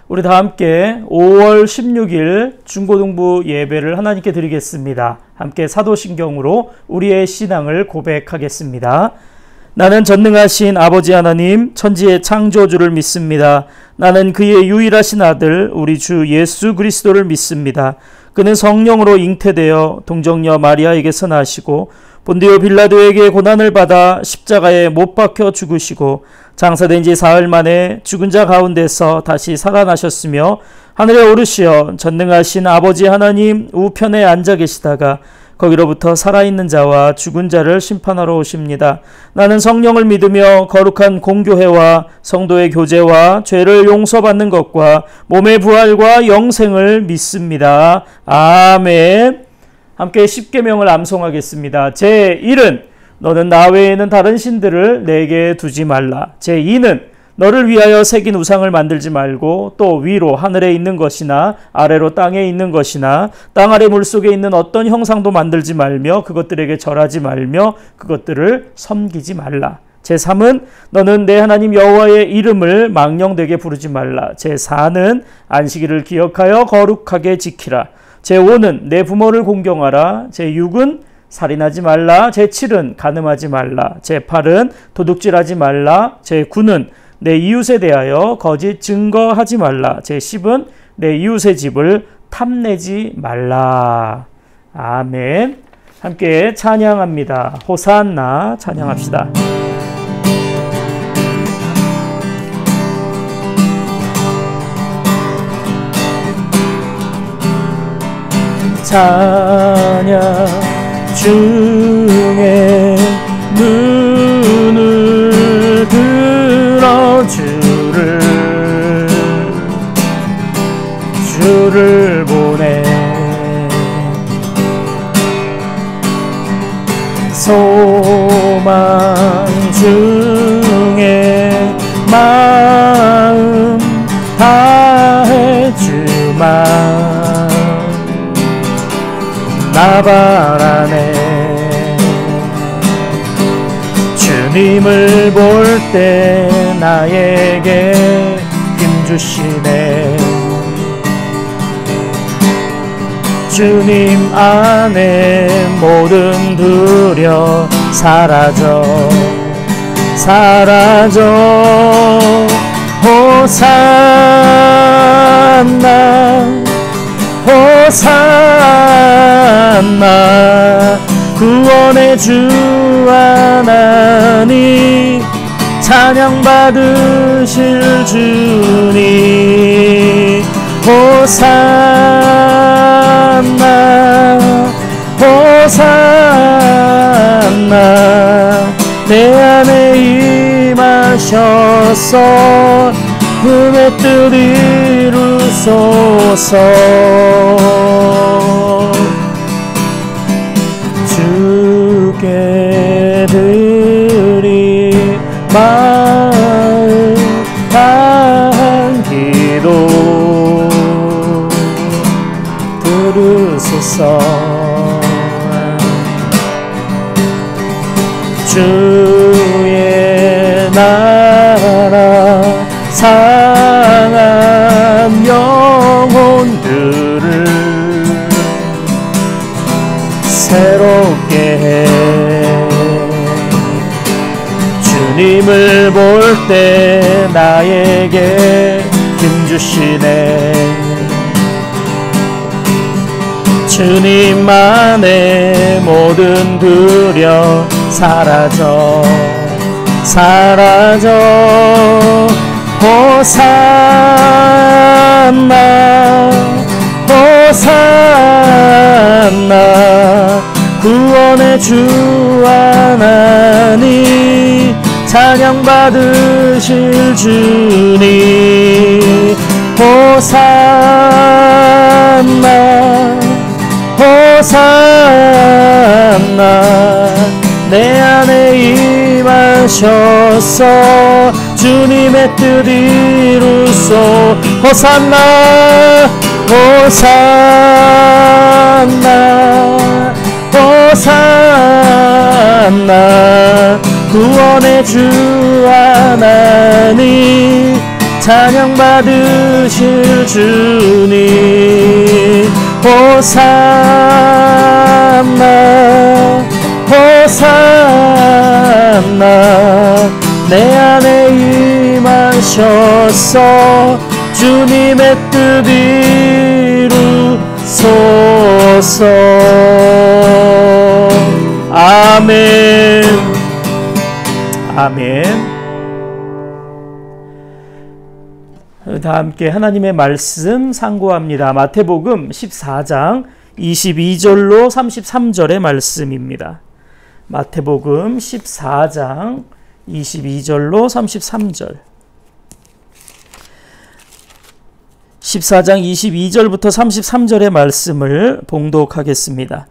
우리 다 함께 5월 16일 중고등부 예배를 하나님께 드리겠습니다. 함께 사도신경으로 우리의 신앙을 고백하겠습니다. 나는 전능하신 아버지 하나님, 천지의 창조주를 믿습니다. 나는 그의 유일하신 아들, 우리 주 예수 그리스도를 믿습니다. 그는 성령으로 잉태되어 동정녀 마리아에게서 나시고 본디오 빌라도에게 고난을 받아 십자가에 못 박혀 죽으시고 장사된 지 사흘 만에 죽은 자 가운데서 다시 살아나셨으며 하늘에 오르시어 전능하신 아버지 하나님 우편에 앉아 계시다가 거기로부터 살아있는 자와 죽은 자를 심판하러 오십니다. 나는 성령을 믿으며 거룩한 공교회와 성도의 교제와 죄를 용서받는 것과 몸의 부활과 영생을 믿습니다. 아멘. 함께 십계명을 암송하겠습니다. 제1은 너는 나 외에는 다른 신들을 내게 두지 말라. 제2는 너를 위하여 새긴 우상을 만들지 말고 또 위로 하늘에 있는 것이나 아래로 땅에 있는 것이나 땅 아래 물속에 있는 어떤 형상도 만들지 말며 그것들에게 절하지 말며 그것들을 섬기지 말라. 제3은 너는 내 하나님 여호와의 이름을 망령되게 부르지 말라. 제4는 안식일을 기억하여 거룩하게 지키라. 제5는 내 부모를 공경하라. 제6은 살인하지 말라. 제7은 간음하지 말라. 제8은 도둑질하지 말라. 제9는 내 이웃에 대하여 거짓 증거하지 말라. 제10은 내 이웃의 집을 탐내지 말라. 아멘. 함께 찬양합니다. 호산나 찬양합시다. 찬양 중에 눈을 들어 주를 보내 소망 중에 마음 다해 주만 나바라네. 주님을 볼 때 나에게 힘주시네. 주님 안에 모든 두려 사라져 호산나 호산나 구원의 주 하나님 찬양받으실 주님 호산나 호산나 내 안에 임하셔서 꿈의 뜻 이루소서. 주께 드리 마음 다한 기도 들으소서. 주의 나라 상한 영혼들을 새롭게 해. 주님을 볼 때 나에게 힘주시네. 주님 안에 모든 두려 사라져 호산나 호산나 구원의 주 하나님 찬양받으실 주님 호산나 호산나 내 안에 임하셔서 주님의 뜻 이루소. 호산나 호산나 호산나 구원의 주 하나님 찬양 받으실 주님 호산나 호산나 내 안에 임하셔서 주님의 뜻 이루소서. 아멘. 아멘. 다 함께 하나님의 말씀 상고합니다. 마태복음 14장 22절로 33절의 말씀입니다. 마태복음 14장 22절로 33절. 14장 22절부터 33절의 말씀을 봉독하겠습니다.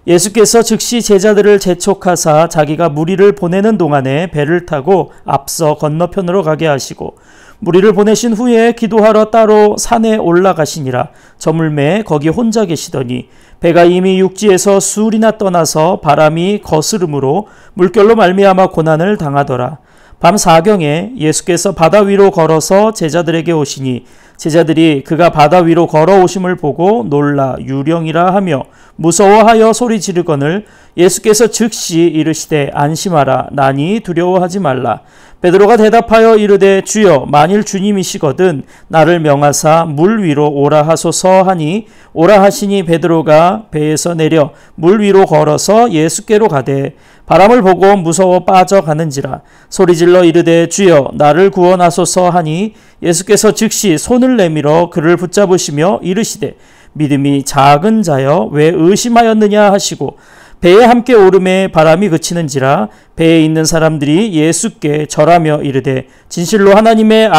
예수께서 즉시 제자들을 재촉하사 자기가 무리를 보내는 동안에 배를 타고 앞서 건너편으로 가게 하시고 무리를 보내신 후에 기도하러 따로 산에 올라가시니라. 저물매 거기 혼자 계시더니 배가 이미 육지에서 수울이나 떠나서 바람이 거스름으로 물결로 말미암아 고난을 당하더라. 밤 사경에 예수께서 바다 위로 걸어서 제자들에게 오시니 제자들이 그가 바다 위로 걸어오심을 보고 놀라 유령이라 하며 무서워하여 소리 지르거늘 예수께서 즉시 이르시되 안심하라 나니 두려워하지 말라. 베드로가 대답하여 이르되 주여 만일 주님이시거든 나를 명하사 물 위로 오라 하소서 하니 오라 하시니 베드로가 배에서 내려 물 위로 걸어서 예수께로 가되 바람을 보고 무서워 빠져가는지라. 소리질러 이르되 주여 나를 구원하소서 하니 예수께서 즉시 손을 내밀어 그를 붙잡으시며 이르시되 믿음이 작은 자여 왜 의심하였느냐 하시고 배에 함께 오름에 바람이 그치는지라. 배에 있는 사람들이 예수께 절하며 이르되 진실로 하나님의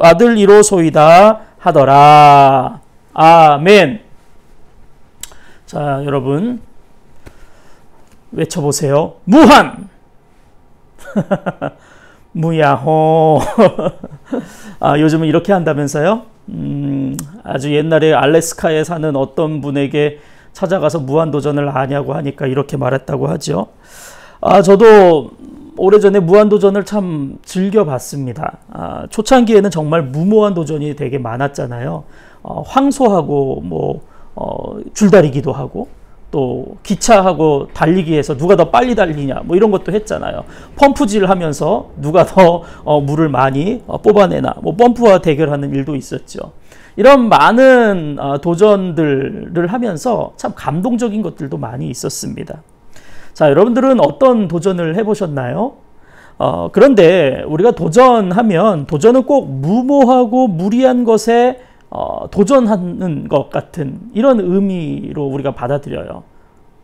아들이로소이다 하더라. 아멘. 자, 여러분 외쳐보세요. 무한 무야호. 요즘은 이렇게 한다면서요? 아주 옛날에 알래스카에 사는 어떤 분에게 찾아가서 무한도전을 아냐고 하니까 이렇게 말했다고 하죠. 저도 오래전에 무한도전을 참 즐겨봤습니다. 초창기에는 정말 무모한 도전이 되게 많았잖아요. 황소하고 줄다리기도 하고 또 기차하고 달리기에서 누가 더 빨리 달리냐 이런 것도 했잖아요. 펌프질 하면서 누가 더 물을 많이 뽑아내나 펌프와 대결하는 일도 있었죠. 이런 많은 도전들을 하면서 참 감동적인 것들도 많이 있었습니다. 자, 여러분들은 어떤 도전을 해보셨나요? 그런데 우리가 도전하면 도전은 꼭 무모하고 무리한 것에 도전하는 것 같은 이런 의미로 우리가 받아들여요.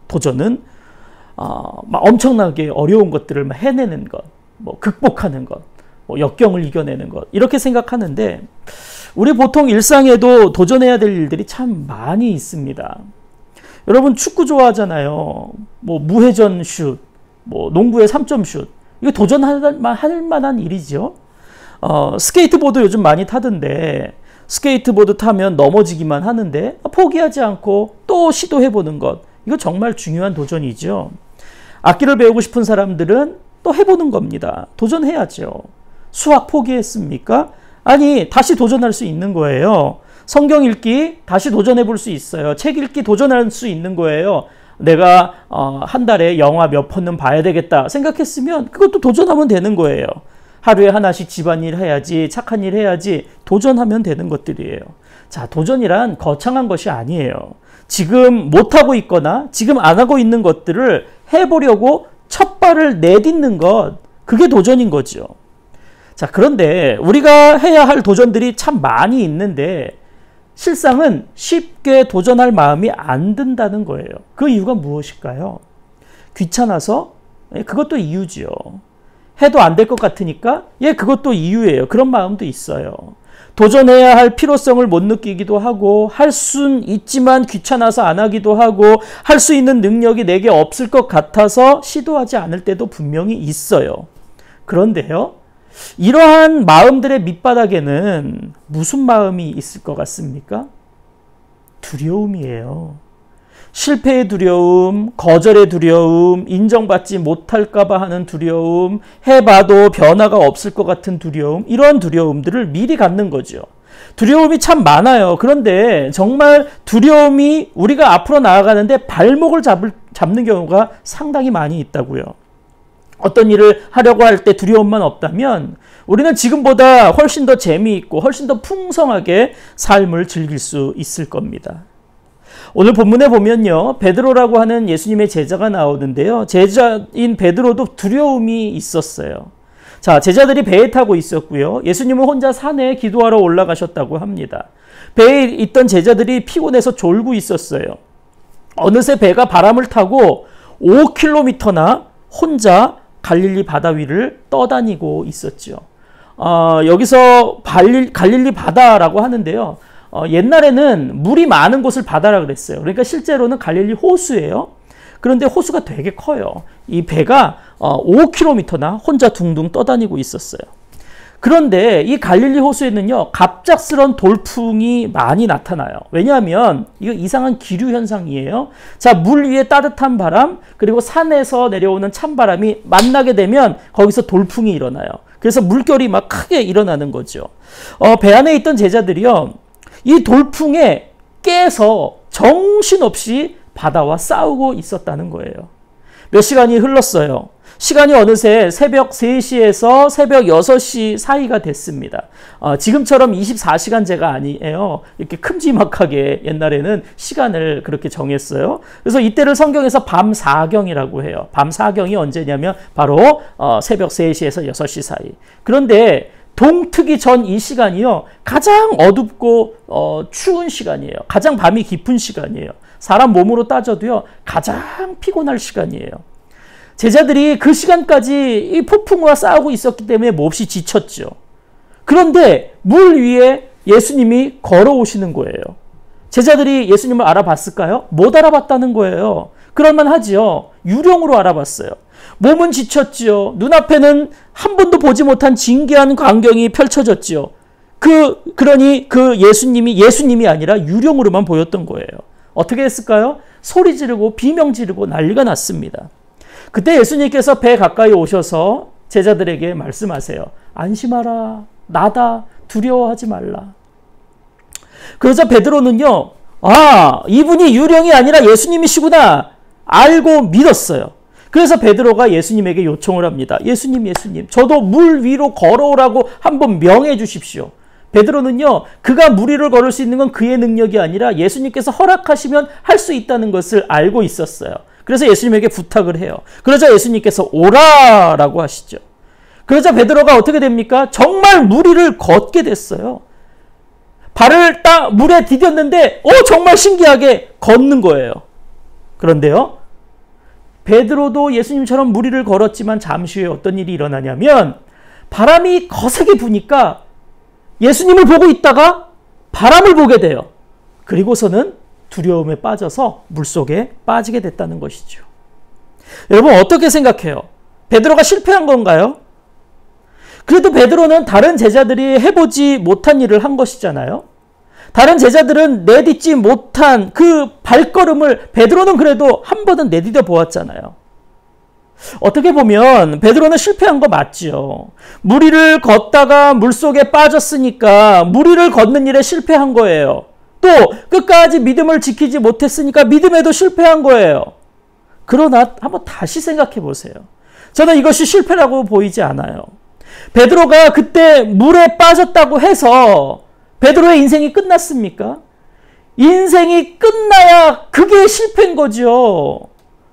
도전은 막 엄청나게 어려운 것들을 해내는 것, 극복하는 것, 역경을 이겨내는 것 이렇게 생각하는데 우리 보통 일상에도 도전해야 될 일들이 참 많이 있습니다. 여러분 축구 좋아하잖아요. 무회전 슛, 농구의 3점 슛 이거 도전할 만한 일이죠. 스케이트보드 요즘 많이 타던데 스케이트보드 타면 넘어지기만 하는데 포기하지 않고 또 시도해보는 것 이거 정말 중요한 도전이죠. 악기를 배우고 싶은 사람들은 또 해보는 겁니다. 도전해야죠. 수학 포기했습니까? 아니 다시 도전할 수 있는 거예요. 성경 읽기 다시 도전해 볼 수 있어요. 책 읽기 도전할 수 있는 거예요. 내가 한 달에 영화 몇 편은 봐야 되겠다 생각했으면 그것도 도전하면 되는 거예요. 하루에 하나씩 집안일 해야지 착한 일 해야지 도전하면 되는 것들이에요. 자, 도전이란 거창한 것이 아니에요. 지금 못하고 있거나 지금 안 하고 있는 것들을 해보려고 첫 발을 내딛는 것 그게 도전인 거죠. 자, 그런데 우리가 해야 할 도전들이 참 많이 있는데 실상은 쉽게 도전할 마음이 안 든다는 거예요. 그 이유가 무엇일까요? 귀찮아서? 그것도 이유지요. 해도 안 될 것 같으니까? 그것도 이유예요. 그런 마음도 있어요. 도전해야 할 필요성을 못 느끼기도 하고 할 순 있지만 귀찮아서 안 하기도 하고 할 수 있는 능력이 내게 없을 것 같아서 시도하지 않을 때도 분명히 있어요. 그런데요. 이러한 마음들의 밑바닥에는 무슨 마음이 있을 것 같습니까? 두려움이에요. 실패의 두려움, 거절의 두려움, 인정받지 못할까봐 하는 두려움, 해봐도 변화가 없을 것 같은 두려움, 이런 두려움들을 미리 갖는 거죠. 두려움이 참 많아요. 그런데 정말 두려움이 우리가 앞으로 나아가는데 발목을 잡는 경우가 상당히 많이 있다고요. 어떤 일을 하려고 할 때 두려움만 없다면 우리는 지금보다 훨씬 더 재미있고 훨씬 더 풍성하게 삶을 즐길 수 있을 겁니다. 오늘 본문에 보면요, 베드로라고 하는 예수님의 제자가 나오는데요. 제자인 베드로도 두려움이 있었어요. 자, 제자들이 배에 타고 있었고요. 예수님은 혼자 산에 기도하러 올라가셨다고 합니다. 배에 있던 제자들이 피곤해서 졸고 있었어요. 어느새 배가 바람을 타고 5km나 혼자 갈릴리 바다 위를 떠다니고 있었죠. 여기서 갈릴리 바다라고 하는데요. 옛날에는 물이 많은 곳을 바다라 그랬어요. 그러니까 실제로는 갈릴리 호수예요. 그런데 호수가 되게 커요. 이 배가 5km나 혼자 둥둥 떠다니고 있었어요. 그런데 이 갈릴리 호수에는요, 갑작스런 돌풍이 많이 나타나요. 왜냐하면 이거 이상한 기류 현상이에요. 자, 물 위에 따뜻한 바람, 그리고 산에서 내려오는 찬바람이 만나게 되면 거기서 돌풍이 일어나요. 그래서 물결이 막 크게 일어나는 거죠. 배 안에 있던 제자들이요, 이 돌풍에 깨서 정신없이 바다와 싸우고 있었다는 거예요. 몇 시간이 흘렀어요. 시간이 어느새 새벽 3시에서 새벽 6시 사이가 됐습니다. 지금처럼 24시간제가 아니에요. 이렇게 큼지막하게 옛날에는 시간을 그렇게 정했어요. 그래서 이때를 성경에서 밤사경이라고 해요. 밤사경이 언제냐면 바로 새벽 3시에서 6시 사이. 그런데 동트기 전 이 시간이요, 가장 어둡고 추운 시간이에요. 가장 밤이 깊은 시간이에요. 사람 몸으로 따져도요, 가장 피곤할 시간이에요. 제자들이 그 시간까지 이 폭풍과 싸우고 있었기 때문에 몹시 지쳤죠. 그런데 물 위에 예수님이 걸어오시는 거예요. 제자들이 예수님을 알아봤을까요? 못 알아봤다는 거예요. 그럴만 하지요. 유령으로 알아봤어요. 몸은 지쳤지요. 눈앞에는 한 번도 보지 못한 진기한 광경이 펼쳐졌지요. 그러니 그 예수님이 아니라 유령으로만 보였던 거예요. 어떻게 했을까요? 소리 지르고 비명 지르고 난리가 났습니다. 그때 예수님께서 배 가까이 오셔서 제자들에게 말씀하세요. 안심하라. 나다. 두려워하지 말라. 그러자 베드로는요, 이분이 유령이 아니라 예수님이시구나 알고 믿었어요. 그래서 베드로가 예수님에게 요청을 합니다. 예수님, 저도 물 위로 걸어오라고 한번 명해 주십시오. 베드로는요, 그가 물 위를 걸을 수 있는 건 그의 능력이 아니라 예수님께서 허락하시면 할 수 있다는 것을 알고 있었어요. 그래서 예수님에게 부탁을 해요. 그러자 예수님께서 오라라고 하시죠. 그러자 베드로가 어떻게 됩니까? 정말 물 위를 걷게 됐어요. 발을 딱 물에 디뎠는데 정말 신기하게 걷는 거예요. 그런데요, 베드로도 예수님처럼 물 위를 걸었지만 잠시 후에 어떤 일이 일어나냐면 바람이 거세게 부니까 예수님을 보고 있다가 바람을 보게 돼요. 그리고서는 두려움에 빠져서 물속에 빠지게 됐다는 것이죠. 여러분 어떻게 생각해요? 베드로가 실패한 건가요? 그래도 베드로는 다른 제자들이 해보지 못한 일을 한 것이잖아요. 다른 제자들은 내딛지 못한 그 발걸음을 베드로는 그래도 한 번은 내디뎌 보았잖아요. 어떻게 보면 베드로는 실패한 거 맞지요. 물 위를 걷다가 물속에 빠졌으니까 물 위를 걷는 일에 실패한 거예요. 또 끝까지 믿음을 지키지 못했으니까 믿음에도 실패한 거예요. 그러나 한번 다시 생각해 보세요. 저는 이것이 실패라고 보이지 않아요. 베드로가 그때 물에 빠졌다고 해서 베드로의 인생이 끝났습니까? 인생이 끝나야 그게 실패인 거죠.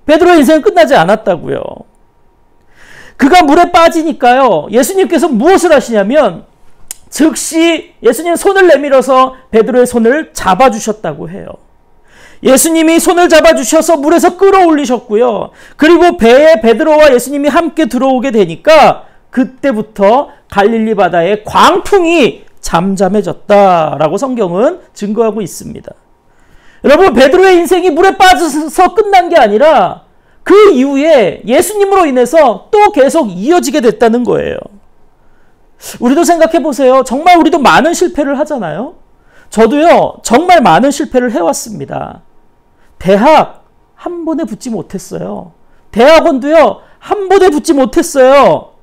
베드로의 인생은 끝나지 않았다고요. 그가 물에 빠지니까요, 예수님께서 무엇을 하시냐면 즉시 예수님 손을 내밀어서 베드로의 손을 잡아주셨다고 해요. 예수님이 손을 잡아주셔서 물에서 끌어올리셨고요. 그리고 배에 베드로와 예수님이 함께 들어오게 되니까 그때부터 갈릴리 바다의 광풍이 잠잠해졌다라고 성경은 증거하고 있습니다. 여러분, 베드로의 인생이 물에 빠져서 끝난 게 아니라 그 이후에 예수님으로 인해서 또 계속 이어지게 됐다는 거예요. 우리도 생각해 보세요. 정말 우리도 많은 실패를 하잖아요. 저도요, 정말 많은 실패를 해왔습니다. 대학 한 번에 붙지 못했어요. 대학원도요, 한 번에 붙지 못했어요.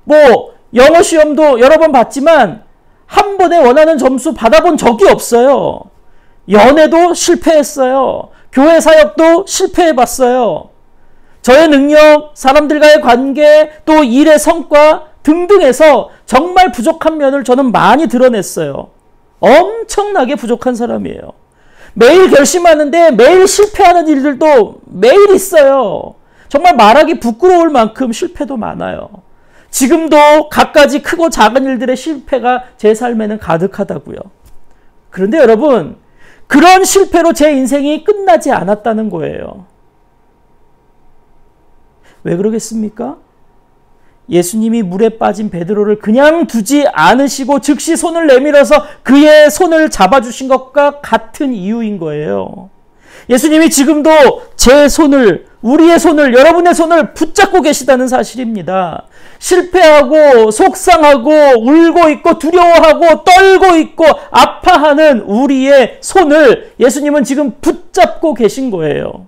뭐 영어 시험도 여러 번 봤지만 한 번에 원하는 점수 받아본 적이 없어요. 연애도 실패했어요. 교회 사역도 실패해봤어요. 저의 능력, 사람들과의 관계, 또 일의 성과 등등에서 정말 부족한 면을 저는 많이 드러냈어요. 엄청나게 부족한 사람이에요. 매일 결심하는데 매일 실패하는 일들도 매일 있어요. 정말 말하기 부끄러울 만큼 실패도 많아요. 지금도 갖가지 크고 작은 일들의 실패가 제 삶에는 가득하다고요. 그런데 여러분, 그런 실패로 제 인생이 끝나지 않았다는 거예요. 왜 그러겠습니까? 예수님이 물에 빠진 베드로를 그냥 두지 않으시고 즉시 손을 내밀어서 그의 손을 잡아주신 것과 같은 이유인 거예요. 예수님이 지금도 제 손을, 우리의 손을, 여러분의 손을 붙잡고 계시다는 사실입니다. 실패하고 속상하고 울고 있고 두려워하고 떨고 있고 아파하는 우리의 손을 예수님은 지금 붙잡고 계신 거예요.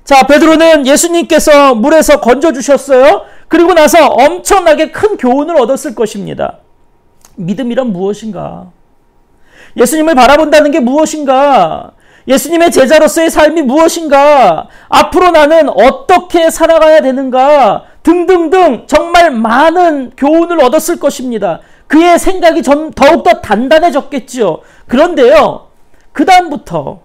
자, 베드로는 예수님께서 물에서 건져주셨어요. 그리고 나서 엄청나게 큰 교훈을 얻었을 것입니다. 믿음이란 무엇인가? 예수님을 바라본다는 게 무엇인가? 예수님의 제자로서의 삶이 무엇인가? 앞으로 나는 어떻게 살아가야 되는가? 등등등 정말 많은 교훈을 얻었을 것입니다. 그의 생각이 더욱더 단단해졌겠지요. 그런데요, 그 다음부터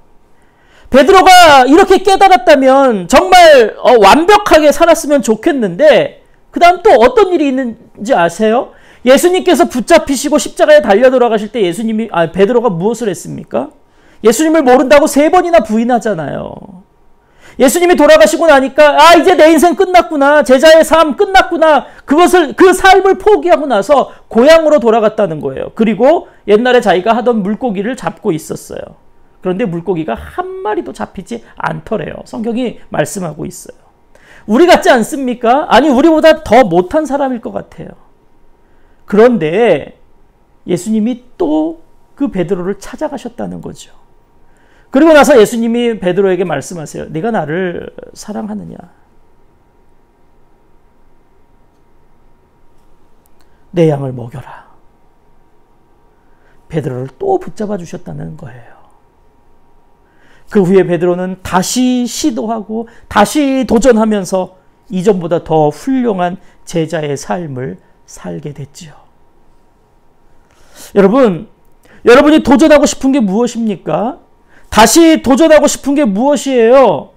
베드로가 이렇게 깨달았다면 정말 완벽하게 살았으면 좋겠는데 그 다음 또 어떤 일이 있는지 아세요? 예수님께서 붙잡히시고 십자가에 달려 돌아가실 때 베드로가 무엇을 했습니까? 예수님을 모른다고 3번이나 부인하잖아요. 예수님이 돌아가시고 나니까 이제 내 인생 끝났구나. 제자의 삶 끝났구나. 그 삶을 포기하고 나서 고향으로 돌아갔다는 거예요. 그리고 옛날에 자기가 하던 물고기를 잡고 있었어요. 그런데 물고기가 한 마리도 잡히지 않더래요. 성경이 말씀하고 있어요. 우리 같지 않습니까? 아니, 우리보다 더 못한 사람일 것 같아요. 그런데 예수님이 또 그 베드로를 찾아가셨다는 거죠. 그리고 나서 예수님이 베드로에게 말씀하세요. 네가 나를 사랑하느냐? 내 양을 먹여라. 베드로를 또 붙잡아 주셨다는 거예요. 그 후에 베드로는 다시 시도하고 다시 도전하면서 이전보다 더 훌륭한 제자의 삶을 살게 됐지요. 여러분이 도전하고 싶은 게 무엇입니까? 다시 도전하고 싶은 게 무엇이에요?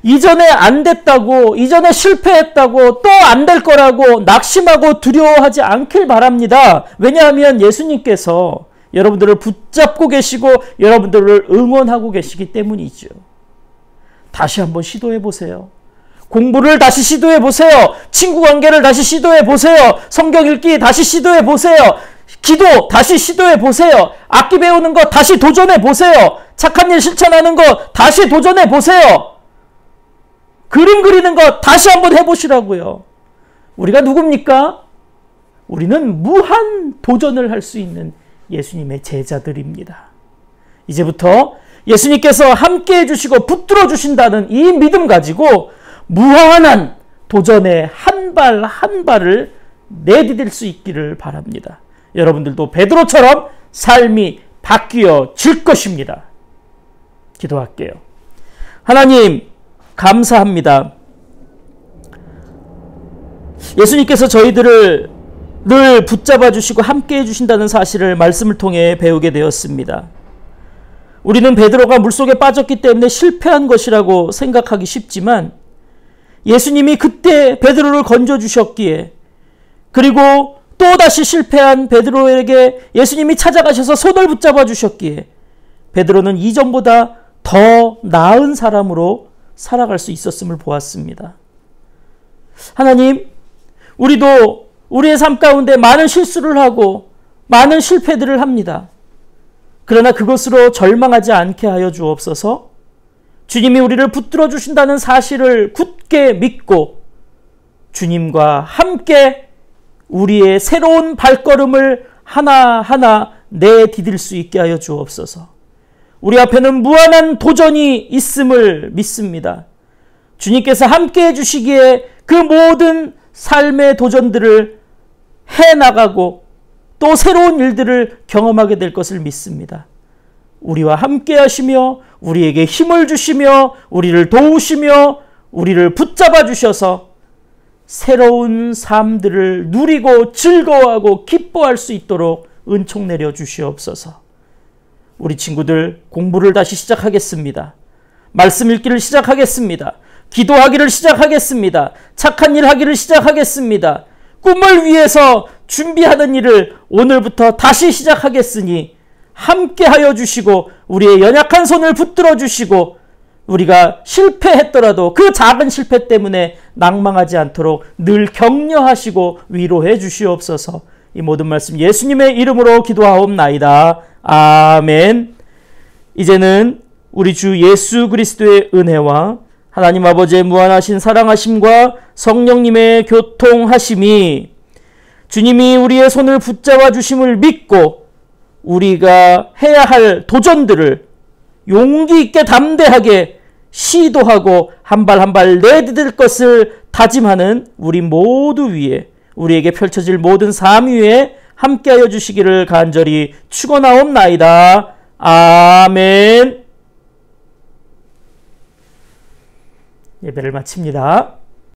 이전에 안 됐다고, 이전에 실패했다고, 또 안 될 거라고 낙심하고 두려워하지 않길 바랍니다. 왜냐하면 예수님께서 여러분들을 붙잡고 계시고 여러분들을 응원하고 계시기 때문이죠. 다시 한번 시도해 보세요. 공부를 다시 시도해 보세요. 친구 관계를 다시 시도해 보세요. 성경 읽기 다시 시도해 보세요. 기도 다시 시도해 보세요. 악기 배우는 거 다시 도전해 보세요. 착한 일 실천하는 거 다시 도전해 보세요. 그림 그리는 거 다시 한번 해보시라고요. 우리가 누굽니까? 우리는 무한 도전을 할 수 있는 예수님의 제자들입니다. 이제부터 예수님께서 함께 해주시고 붙들어 주신다는 이 믿음 가지고 무한한 도전의 한 발 한 발을 내디딜 수 있기를 바랍니다. 여러분들도 베드로처럼 삶이 바뀌어질 것입니다. 기도할게요. 하나님, 감사합니다. 예수님께서 저희들을 늘 붙잡아 주시고 함께 해주신다는 사실을 말씀을 통해 배우게 되었습니다. 우리는 베드로가 물속에 빠졌기 때문에 실패한 것이라고 생각하기 쉽지만 예수님이 그때 베드로를 건져주셨기에, 그리고 또다시 실패한 베드로에게 예수님이 찾아가셔서 손을 붙잡아 주셨기에 베드로는 이전보다 더 나은 사람으로 살아갈 수 있었음을 보았습니다. 하나님, 우리도 우리의 삶 가운데 많은 실수를 하고 많은 실패들을 합니다. 그러나 그것으로 절망하지 않게 하여 주옵소서. 주님이 우리를 붙들어 주신다는 사실을 굳게 믿고 주님과 함께 우리의 새로운 발걸음을 하나하나 내디딜 수 있게 하여 주옵소서. 우리 앞에는 무한한 도전이 있음을 믿습니다. 주님께서 함께 해주시기에 그 모든 삶의 도전들을 해나가고 또 새로운 일들을 경험하게 될 것을 믿습니다. 우리와 함께 하시며 우리에게 힘을 주시며 우리를 도우시며 우리를 붙잡아 주셔서 새로운 삶들을 누리고 즐거워하고 기뻐할 수 있도록 은총 내려 주시옵소서. 우리 친구들 공부를 다시 시작하겠습니다. 말씀 읽기를 시작하겠습니다. 기도하기를 시작하겠습니다. 착한 일 하기를 시작하겠습니다. 꿈을 위해서 준비하는 일을 오늘부터 다시 시작하겠으니 함께하여 주시고 우리의 연약한 손을 붙들어 주시고 우리가 실패했더라도 그 작은 실패 때문에 낭망하지 않도록 늘 격려하시고 위로해 주시옵소서. 이 모든 말씀 예수님의 이름으로 기도하옵나이다. 아멘. 이제는 우리 주 예수 그리스도의 은혜와 하나님 아버지의 무한하신 사랑하심과 성령님의 교통하심이 주님이 우리의 손을 붙잡아 주심을 믿고 우리가 해야 할 도전들을 용기 있게 담대하게 시도하고 한 발 한 발 내디딜 것을 다짐하는 우리 모두 위에 우리에게 펼쳐질 모든 삶 위에 함께하여 주시기를 간절히 축원하옵나이다. 아멘. 예배를 마칩니다.